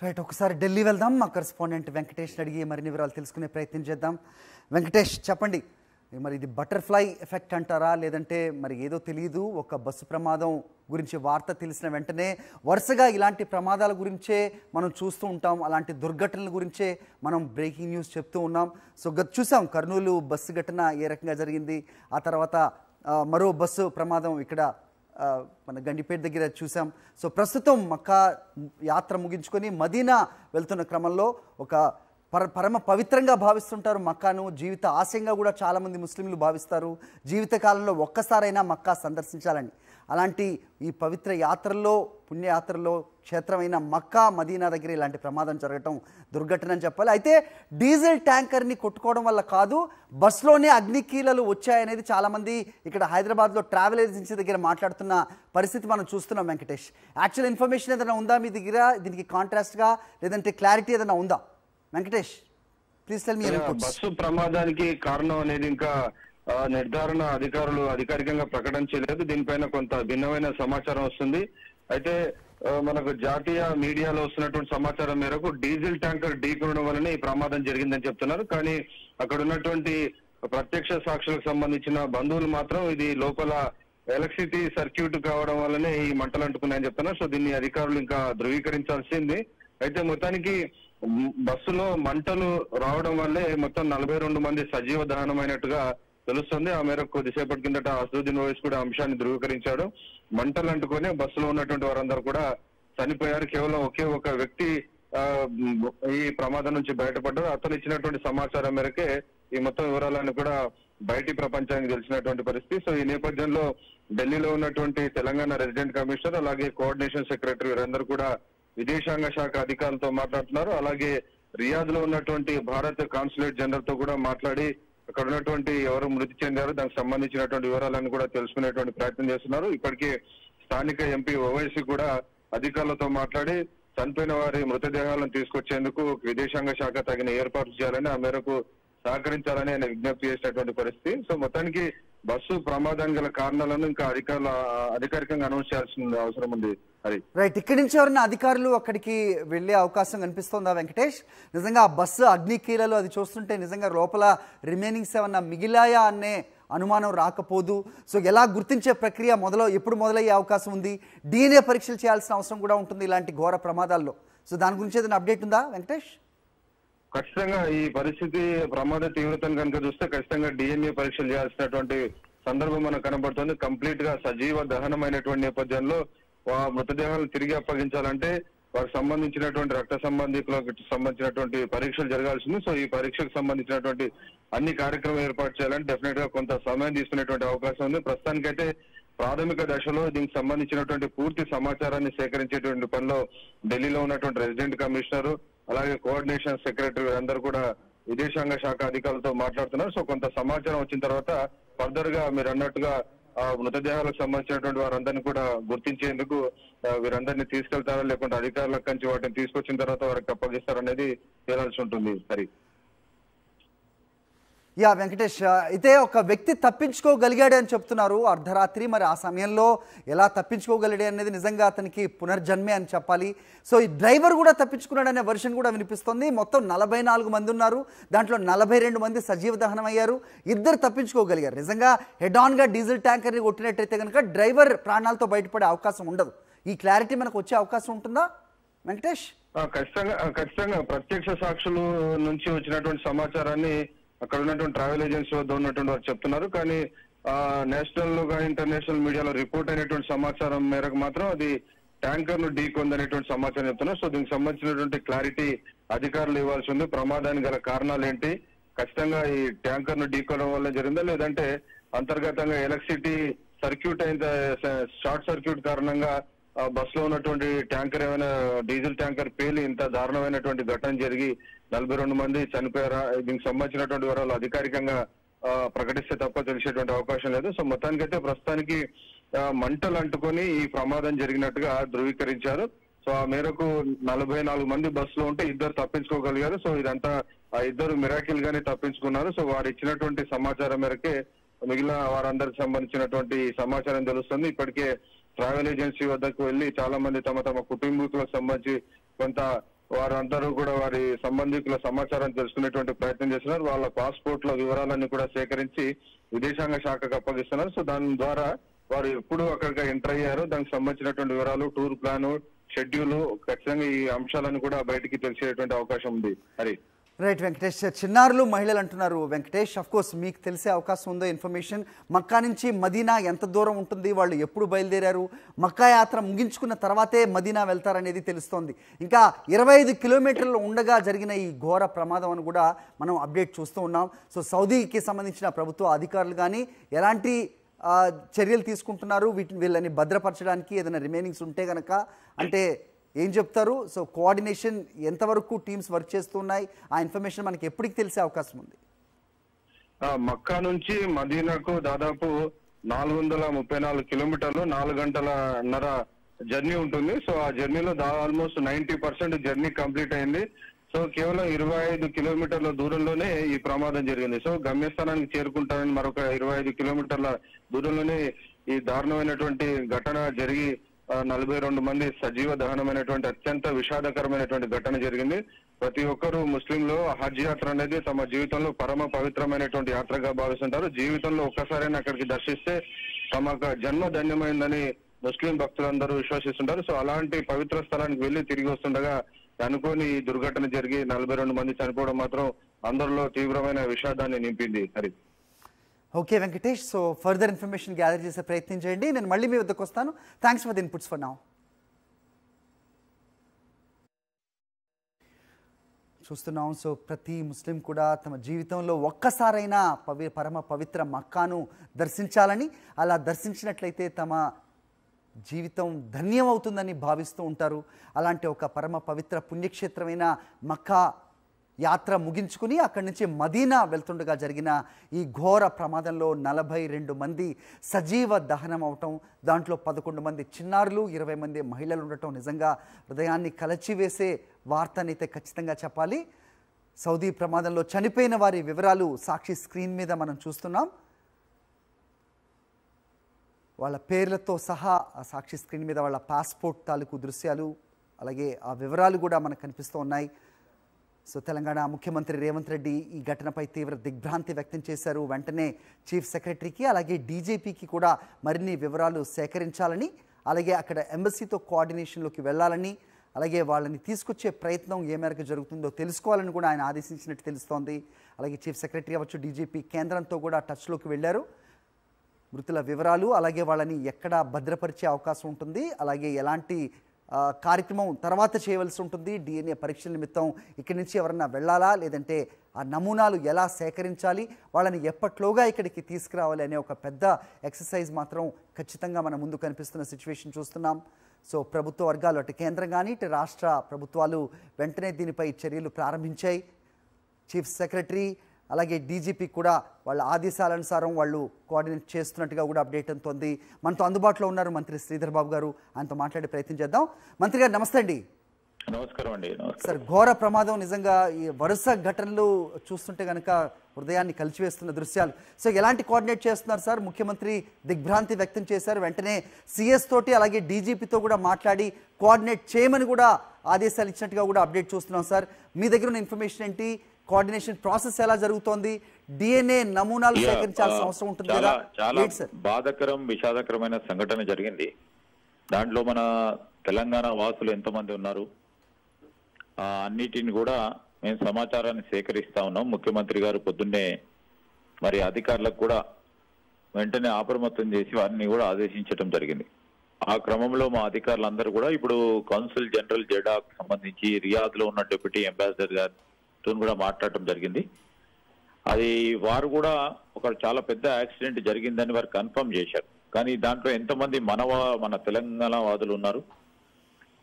Right, ఒకసారి ఢిల్లీ వెళ్దాం. మా కరెస్పాండెంట్ వెంకటేష్ అడిగి మరిన్ని వివరాలు తెలుసుకునే ప్రయత్నం చేద్దాం. వెంకటేష్, చెప్పండి, మరి ఇది బటర్ఫ్లై ఎఫెక్ట్ అంటారా, లేదంటే మరి ఏదో తెలియదు, ఒక బస్సు ప్రమాదం గురించి వార్త తెలిసిన వెంటనే వరుసగా ఇలాంటి ప్రమాదాల గురించే మనం చూస్తూ ఉంటాం, అలాంటి దుర్ఘటనల గురించే మనం బ్రేకింగ్ న్యూస్ చెప్తూ ఉన్నాం. సో చూసాం కర్నూలు బస్సు ఘటన ఏ రకంగా జరిగింది, ఆ తర్వాత మరో బస్సు ప్రమాదం ఇక్కడ మన గండిపేట దగ్గర చూసాం. సో ప్రస్తుతం మక్కా యాత్ర ముగించుకొని మదీనా వెళ్తున్న క్రమంలో ఒక పరమ పవిత్రంగా భావిస్తుంటారు మక్కాను. జీవిత ఆశయంగా కూడా చాలామంది ముస్లింలు భావిస్తారు, జీవితకాలంలో ఒక్కసారైనా మక్కా సందర్శించాలని. అలాంటి ఈ పవిత్ర యాత్రల్లో, పుణ్యయాత్రలో క్షేత్రమైన మక్కా మదీనా దగ్గర ఇలాంటి ప్రమాదం జరగటం దుర్ఘటన అని చెప్పాలి. అయితే డీజిల్ ట్యాంకర్ని కొట్టుకోవడం వల్ల కాదు, బస్సులోనే అగ్నికీలలు వచ్చాయనేది చాలామంది ఇక్కడ హైదరాబాద్లో ట్రావెల్ ఏజెన్సీ దగ్గర మాట్లాడుతున్న పరిస్థితి మనం చూస్తున్నాం. వెంకటేష్, యాక్చువల్ ఇన్ఫర్మేషన్ ఏదైనా ఉందా మీ దగ్గర, దీనికి కాంట్రాస్ట్గా లేదంటే క్లారిటీ ఏదైనా ఉందా? Venkatesh, please tell me your inputs. Bus ప్రమాదానికి కారణం అనేది ఇంకా నిర్ధారణ అధికారులు అధికారికంగా ప్రకటించలేదు. దీనిపైన కొంత భిన్నమైన సమాచారం వస్తుంది. అయితే మనకు జాతీయ మీడియాలో వస్తున్నటువంటి సమాచారం మేరకు డీజిల్ ట్యాంకర్ ఢీకొనడం వల్లనే ఈ ప్రమాదం జరిగిందని చెప్తున్నారు. కానీ అక్కడ ఉన్నటువంటి ప్రత్యక్ష సాక్షులకు సంబంధించిన బంధువులు మాత్రం ఇది లోపల ఎలక్ట్రిసిటీ సర్క్యూట్ కావడం వల్లనే ఈ మంటలు అంటుకున్నాయని చెప్తున్నారు. సో దీన్ని అధికారులు ఇంకా ధృవీకరించాల్సింది. అయితే మొత్తానికి బస్సులో మంటలు రావడం వల్లే మొత్తం 42 మంది సజీవ దహనమైనట్టుగా తెలుస్తుంది. ఆ మేరకు కొద్దిసేపటి కిందట అసదుద్దీన్ ఓవైసీ కూడా అంశాన్ని ధృవీకరించాడు. మంటలు అంటుకొని బస్సులో ఉన్నటువంటి వారందరూ కూడా చనిపోయారు. కేవలం ఒకే ఒక వ్యక్తి ఈ ప్రమాదం నుంచి బయటపడ్డారు. అతను ఇచ్చినటువంటి సమాచారం మేరకే ఈ మొత్తం వివరాలను కూడా బయటి ప్రపంచానికి తెలిసినటువంటి పరిస్థితి. సో ఈ నేపథ్యంలో ఢిల్లీలో ఉన్నటువంటి తెలంగాణ రెసిడెంట్ కమిషనర్ అలాగే కోఆర్డినేషన్ సెక్రటరీ వీరందరూ కూడా విదేశాంగ శాఖ అధికారులతో మాట్లాడుతున్నారు. అలాగే రియాద్ లో ఉన్నటువంటి భారత కాన్సులేట్ జనరల్ తో కూడా మాట్లాడి అక్కడ ఉన్నటువంటి ఎవరు మృతి చెందారో దానికి సంబంధించినటువంటి వివరాలను కూడా తెలుసుకునేటువంటి ప్రయత్నం చేస్తున్నారు. ఇప్పటికే స్థానిక ఎంపీ ఓవైసీ కూడా అధికారులతో మాట్లాడి చనిపోయిన వారి మృతదేహాలను తీసుకొచ్చేందుకు విదేశాంగ శాఖ తగిన ఏర్పాట్లు చేయాలని, ఆ మేరకు సహకరించాలని ఆయన విజ్ఞప్తి చేసినటువంటి పరిస్థితి. సో మొత్తానికి బస్సు ప్రమాదం గల కారణాలను ఇంకా అధికారికంగా అనౌన్స్ చేయాల్సిన అవసరం ఉంది. రైట్, ఇక్కడి నుంచి ఎవరైనా అధికారులు అక్కడికి వెళ్లే అవకాశం కనిపిస్తోందా వెంకటేష్? నిజంగా ఆ బస్సు అగ్నికీలలు అది చూస్తుంటే నిజంగా లోపల రిమైనింగ్స్ ఏమన్నా మిగిలాయా అనే అనుమానం రాకపోదు. సో ఎలా గుర్తించే ప్రక్రియ ఎప్పుడు మొదలయ్యే అవకాశం ఉంది? DNA పరీక్షలు చేయాల్సిన అవసరం కూడా ఉంటుంది ఇలాంటి ఘోర ప్రమాదాల్లో. సో దాని గురించి ఏదైనా అప్డేట్ ఉందా వెంకటేష్? ఖచ్చితంగా ఈ పరిస్థితి ప్రమాద తీవ్రతను కనుక చూస్తే ఖచ్చితంగా DNA పరీక్షలు చేయాల్సినటువంటి సందర్భం మనకు కనబడుతుంది. కంప్లీట్ గా సజీవ దహనమైనటువంటి నేపథ్యంలో మృతదేహాలను తిరిగి అప్పగించాలంటే వారికి సంబంధించినటువంటి రక్త సంబంధికులకు సంబంధించినటువంటి పరీక్షలు జరగాల్సింది. సో ఈ పరీక్షకు సంబంధించినటువంటి అన్ని కార్యక్రమాలు ఏర్పాటు చేయాలంటే డెఫినెట్ గా కొంత సమయం తీసుకునేటువంటి అవకాశం ఉంది. ప్రస్తుతానికైతే ప్రాథమిక దశలో దీనికి సంబంధించినటువంటి పూర్తి సమాచారాన్ని సేకరించేటువంటి పనిలో ఢిల్లీలో ఉన్నటువంటి రెసిడెంట్ కమిషనర్ అలాగే కోఆర్డినేషన్ సెక్రటరీ అందరూ కూడా విదేశాంగ శాఖ అధికారులతో మాట్లాడుతున్నారు. సో కొంత సమాచారం వచ్చిన తర్వాత ఫర్దర్ గా మీరు అన్నట్టుగా మృతదేహాలకు సంబంధించినటువంటి వారందరినీ కూడా గుర్తించేందుకు వీరందరినీ తీసుకెళ్తారా, లేకుంటే అధికారులకు కంచి వాటిని తీసుకొచ్చిన తర్వాత వారికి అప్పగిస్తారనేది తేలాల్సి ఉంటుంది. సరే, యా వెంకటేష్, అయితే ఒక వ్యక్తి తప్పించుకోగలిగాడు అని చెప్తున్నారు అర్ధరాత్రి. మరి ఆ సమయంలో ఎలా తప్పించుకోగలిగాడు అనేది నిజంగా అతనికి పునర్జన్మే అని చెప్పాలి. సో ఈ డ్రైవర్ కూడా తప్పించుకున్నాడు అనే వర్షన్ కూడా వినిపిస్తుంది. మొత్తం 44 మంది ఉన్నారు, దాంట్లో 42 మంది సజీవ దహనం అయ్యారు, 2 తప్పించుకోగలిగారు. నిజంగా హెడ్ ఆన్గా డీజిల్ ట్యాంకర్ని కొట్టినట్టయితే కనుక డ్రైవర్ ప్రాణాలతో బయటపడే అవకాశం ఉండదు. ఈ క్లారిటీ మనకు వచ్చే అవకాశం ఉంటుందా వెంకటేష్? ఖచ్చితంగా ప్రత్యక్ష సాక్షుల నుంచి వచ్చినటువంటి సమాచారాన్ని అక్కడ ఉన్నటువంటి ట్రావెల్ ఏజెన్సీ వద్ద ఉన్నటువంటి వారు చెప్తున్నారు. కానీ నేషనల్ గా ఇంటర్నేషనల్ మీడియాలో రిపోర్ట్ అయినటువంటి సమాచారం మేరకు మాత్రం అది ట్యాంకర్ ను ఢీకొందనేటువంటి సమాచారం చెప్తున్నారు. సో దీనికి సంబంధించినటువంటి క్లారిటీ అధికారులు ఇవ్వాల్సి ఉంది. ప్రమాదానికి గల కారణాలు ఏంటి, ఖచ్చితంగా ఈ ట్యాంకర్ ను ఢీకోవడం వల్ల జరిగిందా, లేదంటే అంతర్గతంగా ఎలక్ట్రిసిటీ సర్క్యూట్ అయిన షార్ట్ సర్క్యూట్ కారణంగా బస్ లో ఉన్నటువంటి ట్యాంకర్ ఏమైనా డీజిల్ ట్యాంకర్ పేలి ఇంత దారుణమైనటువంటి ఘటన జరిగి 42 మంది చనిపోయారా, దీనికి సంబంధించినటువంటి వివరాలు అధికారికంగా ప్రకటిస్తే తప్ప తెలిసేటువంటి అవకాశం లేదు. సో మొత్తానికైతే ప్రస్తుతానికి మంటలు అంటుకొని ఈ ప్రమాదం జరిగినట్టుగా ధృవీకరించారు. సో ఆ మేరకు 44 మంది బస్సులో ఉంటే 2 తప్పించుకోగలిగారు. సో ఇదంతా ఆ 2 మిరాకిల్ గానే తప్పించుకున్నారు. సో వారు ఇచ్చినటువంటి సమాచారం మేరకే మిగిలిన వారందరికి సంబంధించినటువంటి సమాచారం తెలుస్తుంది. ఇప్పటికే ట్రావెల్ ఏజెన్సీ వద్దకు వెళ్లి చాలా మంది తమ కుటుంబీకులకు సంబంధించి కొంత వారందరూ కూడా వారి సంబంధికుల సమాచారం తెలుసుకునేటువంటి ప్రయత్నం చేస్తున్నారు. వాళ్ళ పాస్పోర్ట్ల వివరాలన్నీ కూడా సేకరించి విదేశాంగ శాఖకు అప్పగిస్తున్నారు. సో దాని ద్వారా వారు ఎప్పుడు అక్కడికి ఎంటర్ అయ్యారో దానికి సంబంధించినటువంటి వివరాలు, టూర్ ప్లాన్, షెడ్యూల్, ఖచ్చితంగా ఈ అంశాలను కూడా బయటికి తెలిసేటువంటి అవకాశం ఉంది. హరి రైట్ వెంకటేష్, చిన్నారులు మహిళలు అంటున్నారు వెంకటేష్. అఫ్ కోర్స్ మీకు తెలిసే అవకాశం ఉందో ఇన్ఫర్మేషన్, మక్కా నుంచి మదీనా ఎంత దూరం ఉంటుంది, వాళ్ళు ఎప్పుడు బయలుదేరారు, మక్కా యాత్ర ముగించుకున్న తర్వాతే మదీనా వెళ్తారనేది తెలుస్తోంది. ఇంకా 25 కిలోమీటర్లు ఉండగా జరిగిన ఈ ఘోర ప్రమాదం అని కూడా మనం అప్డేట్ చూస్తూ ఉన్నాం. సో సౌదీకి సంబంధించిన ప్రభుత్వ అధికారులు కానీ ఎలాంటి చర్యలు తీసుకుంటున్నారు వీళ్ళని భద్రపరచడానికి, ఏదైనా రిమైనింగ్స్ ఉంటే కనుక అంటే ఏం చెప్తారు? సో కోఆర్డినేషన్ ఎంతవరకు టీమ్స్ వర్క్ చేస్తున్నాయి, ఆ ఇన్ఫర్మేషన్ మనకి ఎప్పటికి తెలిసే అవకాశం ఉంది? మక్కా నుంచి మదీనాకు దాదాపు 434 కిలోమీటర్లు, 4 గంటలన్నర జర్నీ ఉంటుంది. సో ఆ జర్నీలో ఆల్మోస్ట్ 90% జర్నీ కంప్లీట్ అయింది. సో కేవలం 25 కిలోమీటర్ల దూరంలోనే ఈ ప్రమాదం జరిగింది. సో గమ్యస్థానానికి చేరుకుంటారని మరొక 25 కిలోమీటర్ల దూరంలోనే ఈ దారుణమైనటువంటి ఘటన జరిగి 42 మంది సజీవ దహనమైనటువంటి అత్యంత విషాదకరమైనటువంటి ఘటన జరిగింది. ప్రతి ఒక్కరూ ముస్లింలు హజ్ యాత్ర అనేది తమ జీవితంలో పరమ పవిత్రమైనటువంటి యాత్రగా భావిస్తుంటారు. జీవితంలో ఒక్కసారైనా అక్కడికి దర్శిస్తే తమ జన్మ ధన్యమైందని ముస్లిం భక్తులందరూ విశ్వసిస్తుంటారు. సో అలాంటి పవిత్ర స్థలానికి వెళ్లి తిరిగి వస్తుండగా అనుకోని ఈ దుర్ఘటన జరిగి 42 మంది చనిపోవడం మాత్రం అందరిలో తీవ్రమైన విషాదాన్ని నింపింది. Hari okay Venkatesh, so further information gather చేసే ప్రయత్నం చేయండి. నేను మళ్ళీ మీ వద్దకు వస్తాను. Thanks for the inputs for now. చూస్తున్నాం. సో ప్రతి ముస్లిం కూడా తమ జీవితంలో ఒక్కసారైనా పరమ పవిత్ర మక్కాను దర్శించాలని, అలా దర్శించినట్లయితే తమ జీవితం ధన్యమవుతుందని భావిస్తూ ఉంటారు. అలాంటి ఒక పరమ పవిత్ర పుణ్యక్షేత్రమైన మక్కా యాత్ర ముగించుకుని అక్కడి నుంచి మదీనా వెళ్తుండగా జరిగిన ఈ ఘోర ప్రమాదంలో 42 మంది సజీవ దహనం అవటం, దాంట్లో 11 మంది చిన్నారులు, 20 మంది మహిళలు ఉండటం నిజంగా హృదయాన్ని కలచివేసే వార్తనైతే ఖచ్చితంగా చెప్పాలి. సౌదీ ప్రమాదంలో చనిపోయిన వారి వివరాలు సాక్షి స్క్రీన్ మీద మనం చూస్తున్నాం. వాళ్ళ పేర్లతో సహా ఆ సాక్షి స్క్రీన్ మీద వాళ్ళ పాస్పోర్ట్ తాలూకు దృశ్యాలు, అలాగే ఆ వివరాలు కూడా మనకు కనిపిస్తూ ఉన్నాయి. సో తెలంగాణ ముఖ్యమంత్రి రేవంత్ రెడ్డి ఈ ఘటనపై తీవ్ర దిగ్భ్రాంతి వ్యక్తం చేశారు. వెంటనే చీఫ్ సెక్రటరీకి అలాగే డీజీపీకి కూడా మరిన్ని వివరాలు సేకరించాలని, అలాగే అక్కడ ఎంబసీతో కోఆర్డినేషన్లోకి వెళ్ళాలని, అలాగే వాళ్ళని తీసుకొచ్చే ప్రయత్నం ఏ మేరకు జరుగుతుందో తెలుసుకోవాలని కూడా ఆయన ఆదేశించినట్టు తెలుస్తోంది. అలాగే చీఫ్ సెక్రటరీ అవ్వచ్చు, డీజీపీ కేంద్రంతో కూడా టచ్లోకి వెళ్ళారు. మృతుల వివరాలు, అలాగే వాళ్ళని ఎక్కడ భద్రపరిచే అవకాశం ఉంటుంది, అలాగే ఎలాంటి కార్యక్రమం తర్వాత చేయవలసి ఉంటుంది, డిఎన్ఏ పరీక్షల నిమిత్తం ఇక్కడి నుంచి ఎవరన్నా వెళ్ళాలా, లేదంటే ఆ నమూనాలు ఎలా సేకరించాలి, వాళ్ళని ఎప్పట్లోగా ఇక్కడికి తీసుకురావాలి అనే ఒక పెద్ద ఎక్సర్సైజ్ మాత్రం ఖచ్చితంగా మన ముందు కనిపిస్తున్న సిచ్యువేషన్ చూస్తున్నాం. సో ప్రభుత్వ వర్గాలు అటు కేంద్రం కానీ ఇటు రాష్ట్ర ప్రభుత్వాలు వెంటనే దీనిపై చర్యలు ప్రారంభించాయి. చీఫ్ సెక్రటరీ అలాగే డీజీపీ కూడా వాళ్ళ ఆదేశాలనుసారం వాళ్ళు కోఆర్డినేట్ చేస్తున్నట్టుగా కూడా అప్డేట్ అవుతోంది. మనతో అందుబాటులో ఉన్నారు మంత్రి శ్రీధర్ బాబు గారు, ఆయనతో మాట్లాడే ప్రయత్నం చేద్దాం. మంత్రి గారు నమస్తే అండి. నమస్కారం అండి. సార్, ఘోర ప్రమాదం నిజంగా ఈ వరుస ఘటనలు చూస్తుంటే కనుక హృదయాన్ని కలిచివేస్తున్న దృశ్యాలు. సో ఎలాంటి కోఆర్డినేట్ చేస్తున్నారు సార్? ముఖ్యమంత్రి దిగ్భ్రాంతి వ్యక్తం చేశారు, వెంటనే సిఎస్ తోటి అలాగే డీజీపీతో కూడా మాట్లాడి కోఆర్డినేట్ చేయమని కూడా ఆదేశాలు ఇచ్చినట్టుగా కూడా అప్డేట్ చూస్తున్నాం సార్. మీ దగ్గర ఉన్న ఇన్ఫర్మేషన్ ఏంటి? కోఆర్డినేషన్ ప్రాసెస్ ఎలా జరుగుతోంది? డిఎన్ఏ నమూనాలు సేకరించాల్సిన అవసరం ఉంటుంది కదా? చాలా బాధాకరం, విషాదకరమైన సంఘటన జరిగింది. దాంట్లో మన తెలంగాణ వాసులు ఎంతమంది ఉన్నారు అన్నిటిని కూడా మేము సమాచారాన్ని సేకరిస్తా ఉన్నాం. ముఖ్యమంత్రి గారు పొద్దున్నే మరి అధికారులకు కూడా వెంటనే అప్రమత్తం చేసి వారిని కూడా ఆదేశించడం జరిగింది. ఆ క్రమంలో మా అధికారులందరూ కూడా ఇప్పుడు కౌన్సిల్ జనరల్ జెడాకు సంబంధించి రియాద్ లో ఉన్న డిప్యూటీ అంబాసిడర్ గారితో కూడా మాట్లాడటం జరిగింది. అది వారు కూడా ఒక చాలా పెద్ద యాక్సిడెంట్ జరిగిందని వారు కన్ఫర్మ్ చేశారు. కానీ దాంట్లో ఎంతమంది మన తెలంగాణ వాదులు ఉన్నారు,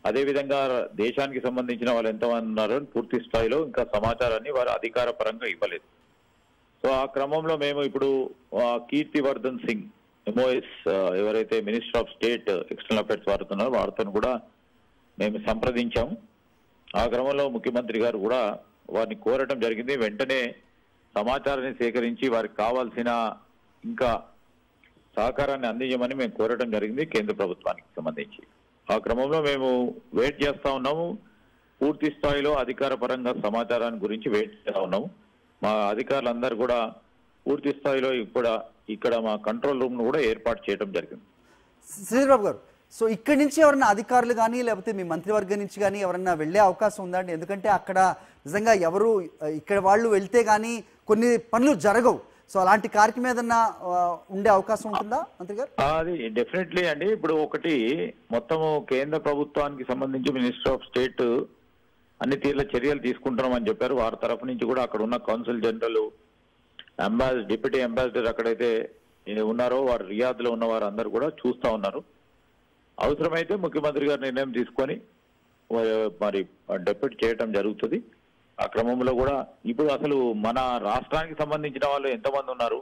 అదేవిధంగా దేశానికి సంబంధించిన వాళ్ళు ఎంతమంది ఉన్నారు పూర్తి స్థాయిలో ఇంకా సమాచారాన్ని వారు అధికార పరంగా ఇవ్వలేదు. సో ఆ క్రమంలో మేము ఇప్పుడు కీర్తివర్ధన్ సింగ్ ఎంఓఎస్ ఎవరైతే minister of state external affairs వాడుతున్నారో వారితో కూడా మేము సంప్రదించాము. ఆ క్రమంలో ముఖ్యమంత్రి గారు కూడా వారిని కోరటం జరిగింది. వెంటనే సమాచారాన్ని సేకరించి వారికి కావాల్సిన ఇంకా సహకారాన్ని అందించమని మేము కోరటం జరిగింది కేంద్ర ప్రభుత్వానికి సంబంధించి. ఆ క్రమంలో మేము వెయిట్ చేస్తా ఉన్నాము. పూర్తి స్థాయిలో అధికార పరంగా సమాచారాన్ని గురించి వెయిట్ చేస్తా ఉన్నాము. మా అధికారులందరూ కూడా పూర్తి స్థాయిలో ఇక్కడ మా కంట్రోల్ రూమ్ ను కూడా ఏర్పాటు చేయడం జరిగింది. శ్రీధర్బాబు గారు, సో ఇక్కడి నుంచి ఎవరన్నా అధికారులు కానీ లేకపోతే మీ మంత్రివర్గం నుంచి కానీ ఎవరన్నా వెళ్ళే అవకాశం ఉందా అండి? ఎందుకంటే అక్కడ నిజంగా ఎవరు ఇక్కడ వాళ్ళు వెళ్తే కానీ కొన్ని పనులు జరగవు. సో అలాంటి కార్యక్రమం ఏదన్నా ఉండే అవకాశం ఉంటుందా మంత్రి గారు? అది డెఫినెట్లీ అండి. ఇప్పుడు ఒకటి మొత్తము కేంద్ర ప్రభుత్వానికి సంబంధించి మినిస్టర్ ఆఫ్ స్టేట్ అన్ని తీర్ల చర్యలు తీసుకుంటున్నామని చెప్పారు. వారి తరఫు నుంచి కూడా అక్కడ ఉన్న కౌన్సిల్ జనరల్, డిప్యూటీ అంబాసిడర్ అక్కడైతే ఉన్నారో వారు రియాద్ లో ఉన్న వారు అందరూ కూడా చూస్తా ఉన్నారు. అవసరమైతే ముఖ్యమంత్రి గారు నిర్ణయం తీసుకొని మరి డెప్యూట్ చేయటం జరుగుతుంది. ఆ క్రమంలో కూడా ఇప్పుడు అసలు మన రాష్ట్రానికి సంబంధించిన వాళ్ళు ఎంతమంది ఉన్నారు,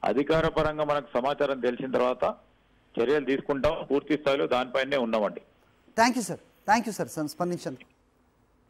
అధికార పరంగా మనకు సమాచారం తెలిసిన తర్వాత చర్యలు తీసుకుంటాం. పూర్తి స్థాయిలో దానిపైనే ఉన్నామండి. Thank you sir స్పందించండి.